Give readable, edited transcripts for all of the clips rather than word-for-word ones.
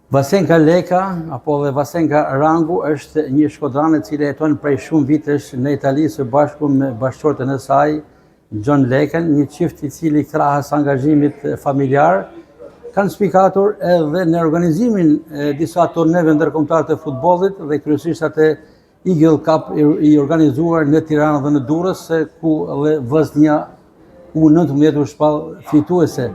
Vasenka Leka, apo dhe Vasenka Rangu, është një shkodrane cile jeton prej shumë vitesh në Itali së bashku me bashkëshorten e saj, John Leken, një qift i cili krahas angazhimit familjar, kanë spikatur edhe në organizimin e disa turneve ndërkombëtare të futbollit dhe kryesisht atë Eagle Cup i organizuar në Tiranë dhe në Durrës, ku edhe Vllaznia U19 u shpall fituese.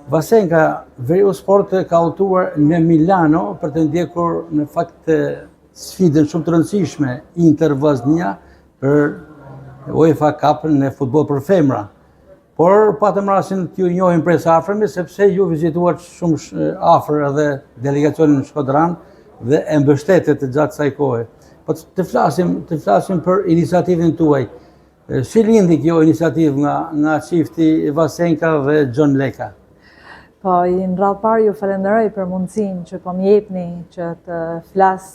Vasenka Veriosport ka udhëtuar në Milano për të ndjekur në fakt sfidën shumë të rëndësishme Inter Vllaznia për UEFA Cup në futboll për femra. Por patëm rastin t'ju njohim prej së afërmi sepse ju vizituat shumë afër edhe delegacionin Shkodran dhe e mbështetet gjatë kësaj kohe. Po të flasim për iniciativën tuaj. Si lindi kjo iniciativë nga çifti Vasenka dhe John Leka? Po, në radhë parë ju falenderoj për mundësinë që po më jepni që të flas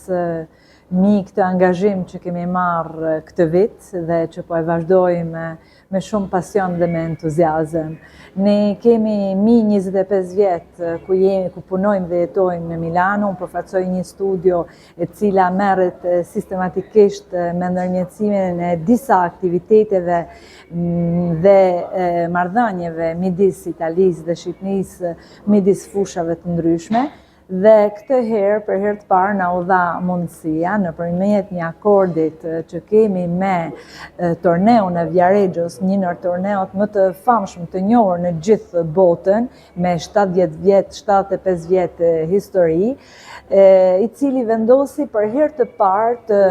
mbi këtë angazhim që kemi marrë këtë vit dhe që po e vazhdojmë me shumë pasion dhe me entuziazëm. Ne kemi 25 vjet ku punojmë dhe jetojmë në Milano, unë përfaqësoj një studio e cila merret sistematikisht me ndërmjetësimin e disa aktiviteteve dhe marrëdhënieve midis Italisë dhe Shqipërisë, midis fushave të ndryshme. Dhe këtë herë, për herë të parë, na u dha mundësia nëpërmjet një akordit që kemi me torneun e Viarejgjos, një ndër torneot më të famshëm të njohur në gjithë botën, me 75 vjet histori, i cili vendosi për herë të parë të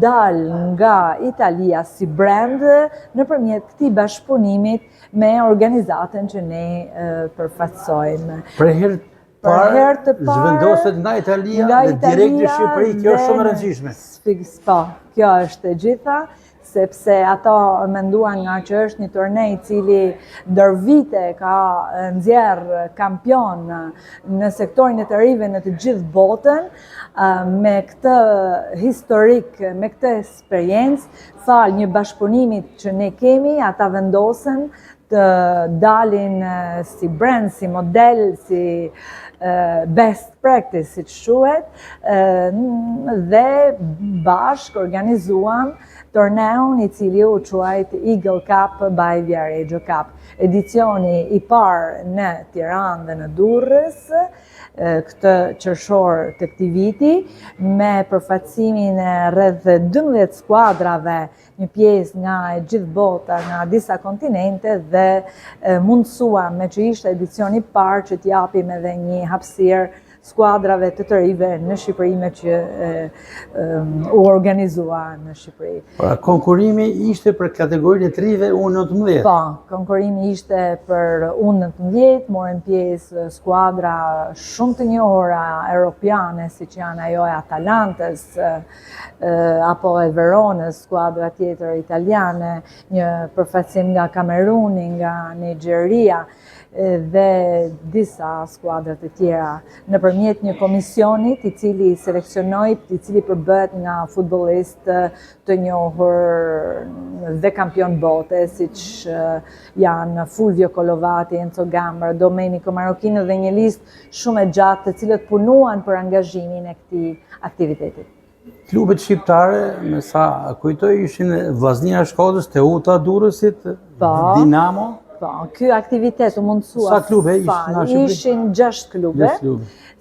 dalë nga Italia si brand nëpërmjet këtij bashkëpunimit me organizatën që ne përfaqësojmë. Për herë të parë zhvendoset nga Italia dhe direkt në Shqipëri, kjo është shumë e rëndësishme. Po, kjo është e gjitha, sepse ata menduan nga që është një tornej i cili ndër vite ka nxjerrë kampion në sektorin e të rive në të gjithë botën, me këtë historik, me këtë eksperiencë, fal një bashkëpunimit që ne kemi, ata vendosen të dalin si brand, si model, si best practice, si që quhet, dhe bashkë organizuam torneun i cili u quajt Eagle Cup by Viareggio Cup. Edicioni i parë në Tiranë dhe në Durrës, këtë qershor të këtij viti, me përfaqësimin e rreth 12 skuadrave, një pjesë nga e gjithë bota, nga disa kontinente, dhe mundësuam me që ishte edicioni i parë që t'japim edhe një hapësirë skuadrave të të rive në Shqipëri me që u organizua në Shqipëri. Konkurimi ishte për kategorinë e të rive U19? Po, konkurimi ishte për U19, morën pjesë skuadra shumë të njohura europiane, si që janë ajo e Atalantës, apo e Veronës, skuadra tjetër italiane, një përfaqësim nga Kameruni, nga Nigeria, dhe disa skuadrat e tjera, nëpërmjet një komisionit i cili seleksionoi, i cili përbëhet nga futbollistë të njohur dhe kampion bote, siç janë Fulvio Collovati, Enzo Gambra, Domenico Marocchino dhe një listë shumë e gjatë të cilët punuan për angazhimin e këtij aktiviteti. Klubet shqiptare, me sa kujtoj, ishin Vllaznia Shkodrës, Teuta Durrësit, Dinamo. Po, ky aktivitet u mundsua. Sa klube ishin 6 klube,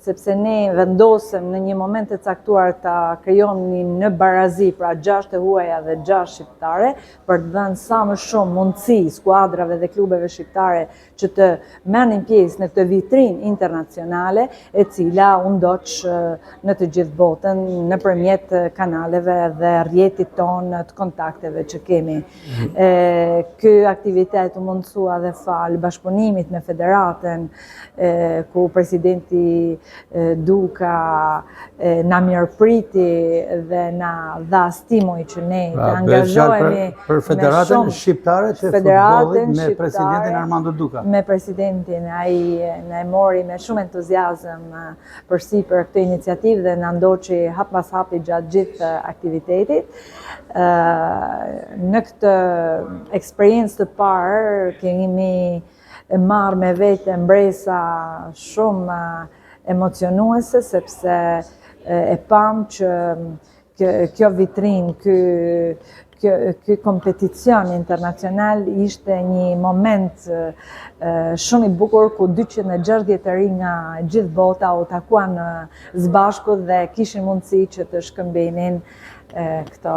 sepse ne vendosëm në një moment të caktuar ta krijonim në barazi, pra 6 e huaja dhe 6 shqiptare, për të dhënë sa më shumë mundësi skuadrave dhe klubeve shqiptare që të merrnin pjesë në këtë vitrinë internacionale, e cila u ndoq në të gjithë botën nëpërmjet kanaleve dhe rrjetit tonë të kontakteve që kemi. Ky aktivitet u mundsua dhe fal bashkëpunimit me federatën, ku presidenti Duka na mirëpriti dhe na dha stimoj që ne të angazhohemi për federatën shqiptare të futbollit me presidentin Armando Duka. Me presidentin, ai na mori me shumë entuziazëm përsipër këtë iniciativë dhe na ndoqi hap pas hapi gjatë gjithë aktivitetit. Në këtë eksperiencë të parë kemi marrë me vete mbresa shumë emocionuese sepse e pam që kjo vitrin, ky kompeticion internacional ishte një moment shumë i bukur ku 260 ri nga gjithë bota u takuan së bashku dhe kishin mundësi që të shkëmbenin këto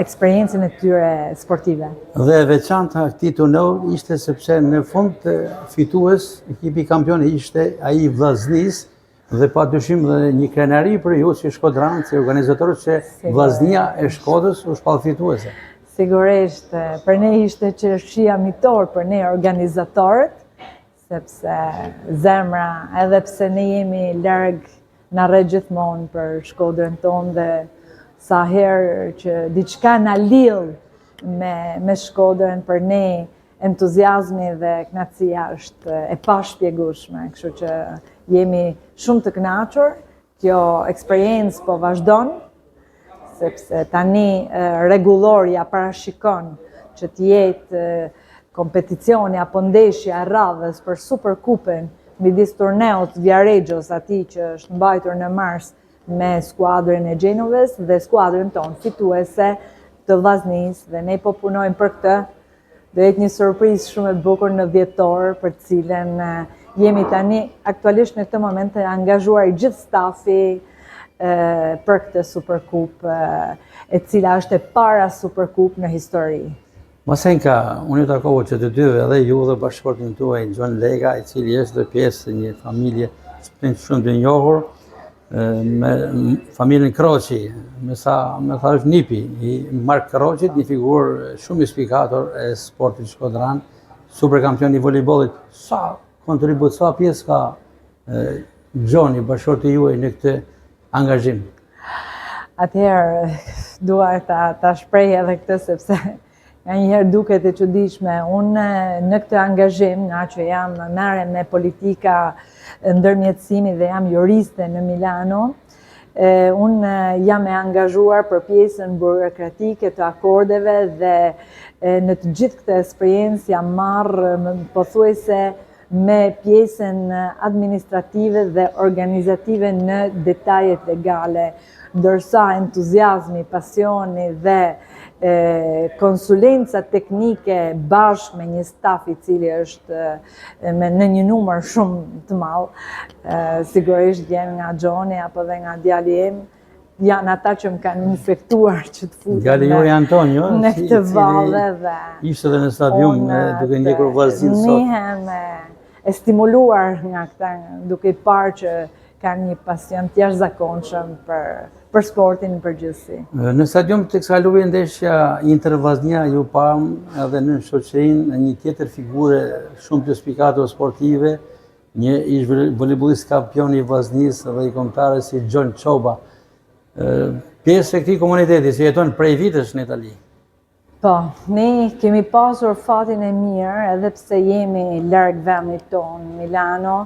eksperiencën e tyre sportive. Dhe veçanta këtij turneu ishte sepse në fund fitues, ekipi kampion ishte ai i Vllaznisë dhe pa dyshim dhe një krenari për ju si Shkodranë, si organizatorët që Vllaznia e Shkodrës u shpall fituese. Sigurisht, për ne ishte çështja mitor për ne organizatorët, sepse zemra, edhe pse ne jemi larg, na rre gjithmonë për Shkodrën tonë dhe sa herë që diçka na lidh me Shkodrën, për ne entuziazmi dhe kënaqësia është e pashpjegueshme, kështu që jemi shumë të kënaqur. Kjo eksperiencë po vazhdon, sepse tani rregullorja parashikon që të jetë kompeticioni apo ndeshja e radhës për Superkupën midis turneut Viarejgjos, atij që është mbajtur në mars me skuadrën e Gjenovës dhe skuadrën tonë fituese të Vllaznisë, dhe ne po punojmë për këtë. Do jetë një surprizë shumë e bukur në dhjetor, për të cilën jemi tani aktualisht në këtë moment të angazhuar gjithë stafi për këtë Superkupë, e cila është e para Superkupë në histori. Masenka, unë ju takova që të dyve edhe ju dhe bashkëshortin tuaj Gjon Leka, i cili është pjesë e një familje shumë të njohur, me familjen Kroqi, me thash nipi i Mark Kroqit, një figurë shumë inspirator e sportit shkodran, super kampion i volejbollit. Sa kontribut, sa pjesë ka Gjoni, bashkëshorti juaj në këtë angazhim? Atëherë, dua ta shpreh edhe këtë sepse nga njëherë duket e çuditshme. Unë në këtë angazhim, nga që jam merrem me politika ndërmjetësimi dhe jam juriste në Milano, unë jam e angazhuar për pjesën burokratike të akordeve dhe në të gjithë këtë eksperiencë jam marrë pothuajse me pjesën administrative dhe organizative në detajet legale, ndërsa entuziazmi, pasioni dhe konsulenca teknike bashkë me një staf i cili është në një numër shumë të madh, sigurisht vjen nga Gjoni apo dhe nga djali im, janë ata që më kanë infektuar që të futem djali juaj Antonio, në këtë valle dhe ishte edhe në stadium duke ndjekur vllaznin sot. Nihem e stimuluar nga këta, duke i parë që kanë një pasion të jashtëzakonshëm për sportin në përgjithësi. Në stadium të kaloi ndeshja Inter Vllaznia, ju pam edhe në shoqërinë një tjetër figure shumë të spikator sportive, një ish volejbolist kampion i Vllaznisë dhe i kombëtarës si Gjon Çoba. Pjesë e këtij komuniteti që jeton prej vitesh në Itali. Po, ne kemi pasur fatin e mirë, edhe pse jemi larg vendit tonë, Milano,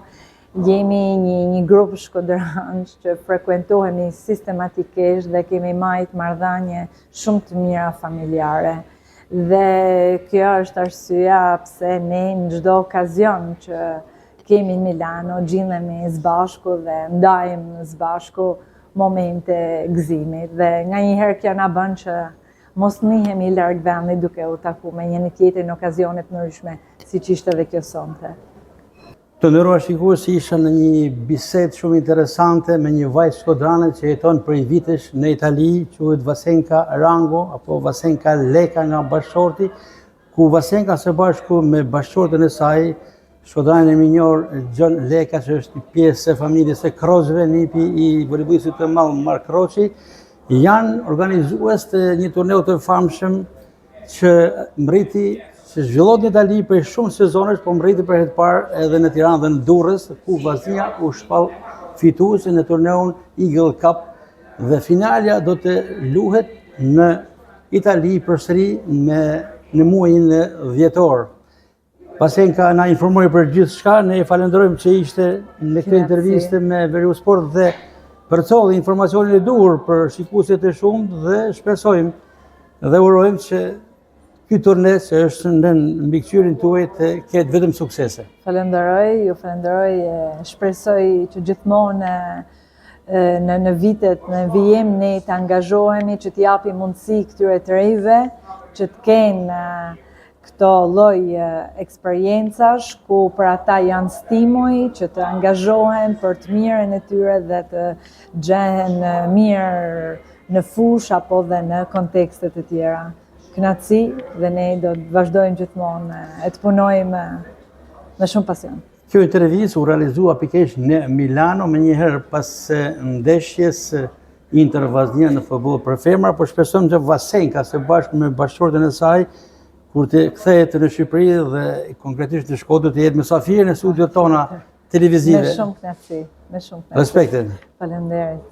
jemi një grup shkodranç që frekuentohemi sistematikisht dhe kemi marrëdhënie shumë të mira familjare. Dhe kjo është arsyeja pse ne në çdo okazion që kemi në Milano, gjindemi së bashku dhe ndajmë së bashku momente gëzimit. Dhe nganjëherë kjo na bën që mos nihemi larg vendit duke u takuar me njëri tjetrin në okazione të ndryshme, siç ishte edhe kjo sonte. Të nderuar shikues, isha në një bisedë shumë interesante me një vajzë shkodrane që jeton prej vitesh në Itali, quhet Vasenka Rango apo Vasenka Leka nga bashkëshorti, ku Vasenka së bashku me bashkëshorten e saj, shkodranin e minjor Gjon Leka, që është pjesë e familjes së Kroqëve, nipi i volejbollistit të madh Mark Kroqi, janë organizues të një turneu të famshëm që mbriti, që zhvillohet në Itali për shumë sezonesh, po mbriti për herë të parë edhe në Tiranë dhe në Durrës, ku Vllaznia u shpall fituese në turneun Eagle Cup dhe finalja do të luhet në Itali përsëri në muajin dhjetor. Vasenka na informoi për gjithçka, ne falenderojmë që ishte në këtë intervistë me Veriu Sport dhe përcolli informacionin e duhur për shikuesit e shumtë dhe shpresojmë dhe urojmë që ky turne që është në mbikëqyrjen tuaj të ketë vetëm suksese. Falenderoj, ju falenderoj, shpresoj që gjithmonë në vitet, në vijim ne të angazhohemi që t'japi mundësi këtyre të rejve që të kenë këto lloj eksperiencash ku për ata janë stimuj që të angazhohen për të mirën e tyre dhe të gjehen mirë në fush apo dhe në kontekste të tjera. Kënaqësi dhe ne do të vazhdojmë gjithmonë e të punojmë me shumë pasion. Kjo intervistë u realizua pikërisht në Milano më njëherë pas ndeshjes Inter Vllaznia në futboll për femra, por shpresojmë që Vasenka së bashku me bashkëshorten e saj kur të kthehet në Shqipëri dhe konkretisht në Shkodër të jetë mysafirë në studiot tona televizive. Me shumë kënaqësi, me shumë kënaqësi. Respekte. Faleminderit.